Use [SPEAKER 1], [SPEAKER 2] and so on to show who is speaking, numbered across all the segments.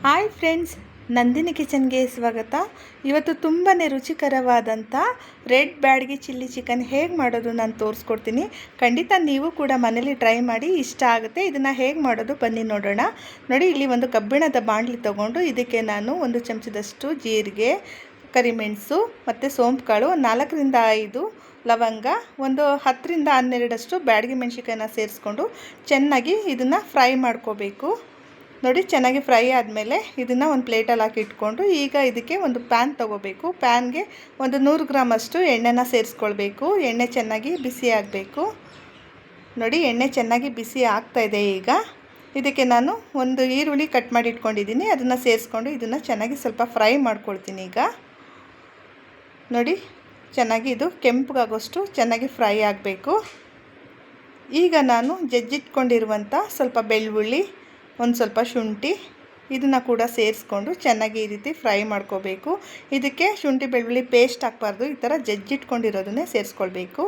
[SPEAKER 1] Hi friends, Nandini ಕಿಚನ್ಗೆ ಸ್ವಾಗತ. ಇವತ್ತು ತುಂಬಾ ರುಚಿಕರವಾದಂಥ ರೆಡ್ ಬ್ಯಾಡಗಿ ಚಿಲ್ಲಿ ಚಿಕನ್ ಹೇಗೆ ಮಾಡೋದು ನಾನು ತೋರಿಸ್ಕೊಡ್ತೀನಿ. ಖಂಡಿತ ನೀವು ಕೂಡ ಮನೇಲಿ ಟ್ರೈ ಮಾಡಿ, ಇಷ್ಟ ಆಗುತ್ತೆ. ಇದನ್ನು ಹೇಗೆ ಮಾಡೋದು ಬನ್ನಿ ನೋಡೋಣ. ನೋಡಿ, ಇಲ್ಲಿ ಒಂದು ಕಬ್ಬಿಣದ ಬಾಣಲಿ ತೊಗೊಂಡು ಇದಕ್ಕೆ ನಾನು 1 ಚಮಚದಷ್ಟು ಜೀರಿಗೆ, ಕರಿಮೆಣಸು ಮತ್ತು ಸೋಂಪು ಕಾಳು, 4 ರಿಂದ 5 ಲವಂಗ, ಒಂದು 10 ರಿಂದ 12 ಬ್ಯಾಡಗಿ ಮೆಣಸಿನಕಾಯಿನ ಸೇರಿಸ್ಕೊಂಡು ಚೆನ್ನಾಗಿ ಇದನ್ನು ಫ್ರೈ ಮಾಡ್ಕೋಬೇಕು. ನೋಡಿ, ಚೆನ್ನಾಗಿ ಫ್ರೈ ಆದಮೇಲೆ ಇದನ್ನು ಒಂದು ಪ್ಲೇಟಲ್ಲಿ ಹಾಕಿ ಇಟ್ಕೊಂಡು ಈಗ ಇದಕ್ಕೆ ಒಂದು ಪ್ಯಾನ್ ತೊಗೋಬೇಕು. ಪ್ಯಾನ್ಗೆ ಒಂದು 100 ಗ್ರಾಮ್ ಅಷ್ಟು ಎಣ್ಣೆನ ಸೇರಿಸ್ಕೊಳ್ಬೇಕು. ಎಣ್ಣೆ ಚೆನ್ನಾಗಿ ಬಿಸಿ ಆಗಬೇಕು. ನೋಡಿ, ಎಣ್ಣೆ ಚೆನ್ನಾಗಿ ಬಿಸಿ ಆಗ್ತಾಯಿದೆ. ಈಗ ಇದಕ್ಕೆ ನಾನು ಒಂದು ಈರುಳ್ಳಿ ಕಟ್ ಮಾಡಿ ಇಟ್ಕೊಂಡಿದ್ದೀನಿ, ಅದನ್ನು ಸೇರಿಸ್ಕೊಂಡು ಇದನ್ನು ಚೆನ್ನಾಗಿ ಸ್ವಲ್ಪ ಫ್ರೈ ಮಾಡ್ಕೊಳ್ತೀನಿ. ಈಗ ನೋಡಿ, ಚೆನ್ನಾಗಿ ಇದು ಕೆಂಪಗಾಗೋಷ್ಟು ಚೆನ್ನಾಗಿ ಫ್ರೈ ಆಗಬೇಕು. ಈಗ ನಾನು ಜಜ್ಜಿಟ್ಕೊಂಡಿರುವಂಥ ಸ್ವಲ್ಪ ಬೆಳ್ಳುಳ್ಳಿ, ಒಂದು ಸ್ವಲ್ಪ ಶುಂಠಿ, ಇದನ್ನು ಕೂಡ ಸೇರಿಸ್ಕೊಂಡು ಚೆನ್ನಾಗಿ ಈ ರೀತಿ ಫ್ರೈ ಮಾಡ್ಕೋಬೇಕು. ಇದಕ್ಕೆ ಶುಂಠಿ ಬೆಳ್ಳುಳ್ಳಿ ಪೇಸ್ಟ್ ಹಾಕಬಾರ್ದು, ಈ ಥರ ಜಜ್ಜಿಟ್ಕೊಂಡಿರೋದನ್ನೇ ಸೇರಿಸ್ಕೊಳ್ಬೇಕು.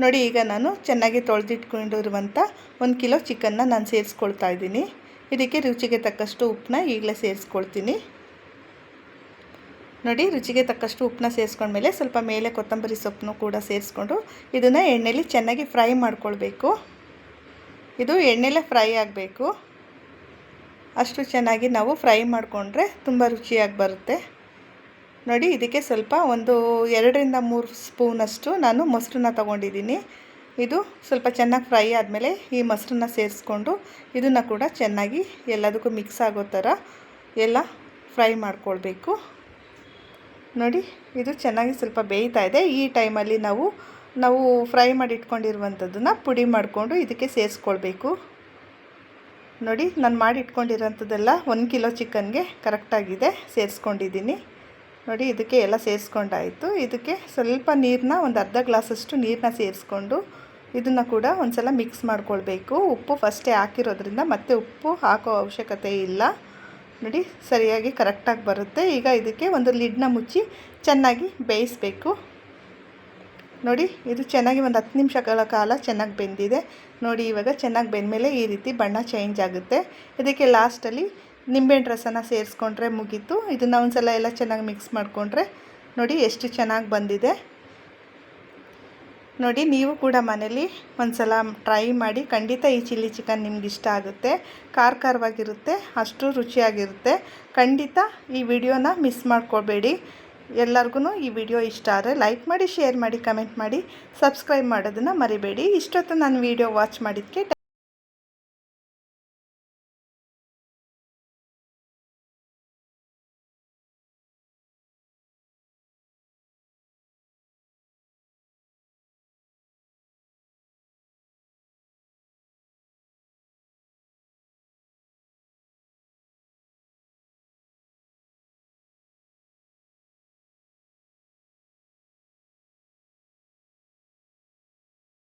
[SPEAKER 1] ನೋಡಿ, ಈಗ ನಾನು ಚೆನ್ನಾಗಿ ತೊಳೆದಿಟ್ಕೊಂಡಿರುವಂಥ 1 ಕಿಲೋ ಚಿಕನ್ನ ನಾನು ಸೇರಿಸ್ಕೊಳ್ತಾ ಇದ್ದೀನಿ. ಇದಕ್ಕೆ ರುಚಿಗೆ ತಕ್ಕಷ್ಟು ಉಪ್ಪನ್ನ ಈಗಲೇ ಸೇರಿಸ್ಕೊಳ್ತೀನಿ. ನೋಡಿ, ರುಚಿಗೆ ತಕ್ಕಷ್ಟು ಉಪ್ಪನ್ನ ಸೇರಿಸ್ಕೊಂಡ್ಮೇಲೆ ಸ್ವಲ್ಪ ಮೇಲೆ ಕೊತ್ತಂಬರಿ ಸೊಪ್ಪನ್ನು ಕೂಡ ಸೇರಿಸ್ಕೊಂಡು ಇದನ್ನು ಎಣ್ಣೆಲಿ ಚೆನ್ನಾಗಿ ಫ್ರೈ ಮಾಡ್ಕೊಳ್ಬೇಕು. ಇದು ಎಣ್ಣೆಲೇ ಫ್ರೈ ಆಗಬೇಕು. ಅಷ್ಟು ಚೆನ್ನಾಗಿ ನಾವು ಫ್ರೈ ಮಾಡಿಕೊಂಡ್ರೆ ತುಂಬ ರುಚಿಯಾಗಿ ಬರುತ್ತೆ. ನೋಡಿ, ಇದಕ್ಕೆ ಸ್ವಲ್ಪ ಒಂದು 2 ರಿಂದ 3 ಸ್ಪೂನಷ್ಟು ನಾನು ಮೊಸರನ್ನ ತೊಗೊಂಡಿದ್ದೀನಿ. ಇದು ಸ್ವಲ್ಪ ಚೆನ್ನಾಗಿ ಫ್ರೈ ಆದಮೇಲೆ ಈ ಮೊಸರನ್ನ ಸೇರಿಸ್ಕೊಂಡು ಇದನ್ನು ಕೂಡ ಚೆನ್ನಾಗಿ ಎಲ್ಲದಕ್ಕೂ ಮಿಕ್ಸ್ ಆಗೋ ಥರ ಎಲ್ಲ ಫ್ರೈ ಮಾಡ್ಕೊಳ್ಬೇಕು. ನೋಡಿ, ಇದು ಚೆನ್ನಾಗಿ ಸ್ವಲ್ಪ ಬೇಯ್ತಾ ಇದೆ. ಈ ಟೈಮಲ್ಲಿ ನಾವು ಫ್ರೈ ಮಾಡಿ ಇಟ್ಕೊಂಡಿರುವಂಥದ್ದನ್ನು ಪುಡಿ ಮಾಡಿಕೊಂಡು ಇದಕ್ಕೆ ಸೇರಿಸ್ಕೊಳ್ಬೇಕು. ನೋಡಿ, ನಾನು ಮಾಡಿ ಇಟ್ಕೊಂಡಿರೋಂಥದ್ದೆಲ್ಲ 1 ಕಿಲೋ ಚಿಕನ್ಗೆ ಕರೆಕ್ಟಾಗಿದೆ, ಸೇರಿಸ್ಕೊಂಡಿದ್ದೀನಿ. ನೋಡಿ, ಇದಕ್ಕೆ ಎಲ್ಲ ಸೇರಿಸ್ಕೊಂಡಾಯಿತು. ಇದಕ್ಕೆ ಸ್ವಲ್ಪ ನೀರನ್ನ, ಒಂದು ಅರ್ಧ ಗ್ಲಾಸಷ್ಟು ನೀರನ್ನ ಸೇರಿಸ್ಕೊಂಡು ಇದನ್ನು ಕೂಡ ಒಂದು ಸಲ ಮಿಕ್ಸ್ ಮಾಡ್ಕೊಳ್ಬೇಕು. ಉಪ್ಪು ಫಸ್ಟೇ ಹಾಕಿರೋದ್ರಿಂದ ಮತ್ತೆ ಉಪ್ಪು ಹಾಕೋ ಅವಶ್ಯಕತೆ ಇಲ್ಲ. ನೋಡಿ, ಸರಿಯಾಗಿ ಕರೆಕ್ಟಾಗಿ ಬರುತ್ತೆ. ಈಗ ಇದಕ್ಕೆ ಒಂದು ಲಿಡ್ನ ಮುಚ್ಚಿ ಚೆನ್ನಾಗಿ ಬೇಯಿಸಬೇಕು. ನೋಡಿ, ಇದು ಚೆನ್ನಾಗಿ ಒಂದು 10 ನಿಮಿಷಗಳ ಕಾಲ ಚೆನ್ನಾಗಿ ಬೆಂದಿದೆ. ನೋಡಿ, ಇವಾಗ ಚೆನ್ನಾಗಿ ಬೆಂದಮೇಲೆ ಈ ರೀತಿ ಬಣ್ಣ ಚೇಂಜ್ ಆಗುತ್ತೆ. ಇದಕ್ಕೆ ಲಾಸ್ಟಲ್ಲಿ ನಿಂಬೆಹಣ್ಣು ರಸನ ಸೇರಿಸ್ಕೊಂಡ್ರೆ ಮುಗೀತು. ಇದನ್ನು ಒಂದು ಸಲ ಎಲ್ಲ ಚೆನ್ನಾಗಿ ಮಿಕ್ಸ್ ಮಾಡಿಕೊಂಡ್ರೆ ನೋಡಿ ಎಷ್ಟು ಚೆನ್ನಾಗಿ ಬಂದಿದೆ. ನೋಡಿ, ನೀವು ಕೂಡ ಮನೇಲಿ ಒಂದು ಸಲ ಟ್ರೈ ಮಾಡಿ. ಖಂಡಿತ ಈ ಚಿಲ್ಲಿ ಚಿಕನ್ ನಿಮ್ಗೆ ಇಷ್ಟ ಆಗುತ್ತೆ. ಖಾರವಾಗಿರುತ್ತೆ, ಅಷ್ಟು ರುಚಿಯಾಗಿರುತ್ತೆ. ಖಂಡಿತ ಈ ವಿಡಿಯೋನ ಮಿಸ್ ಮಾಡ್ಕೊಳ್ಬೇಡಿ. ಎಲ್ಲರಿಗೂ ಈ ವಿಡಿಯೋ ಇಷ್ಟ ಆದರೆ ಲೈಕ್ ಮಾಡಿ, ಶೇರ್ ಮಾಡಿ, ಕಮೆಂಟ್ ಮಾಡಿ, ಸಬ್ಸ್ಕ್ರೈಬ್ ಮಾಡೋದನ್ನು ಮರಿಬೇಡಿ. ಇಷ್ಟೊತ್ತು ನಾನು ವಿಡಿಯೋ ವಾಚ್ ಮಾಡಿದ್ದಕ್ಕೆ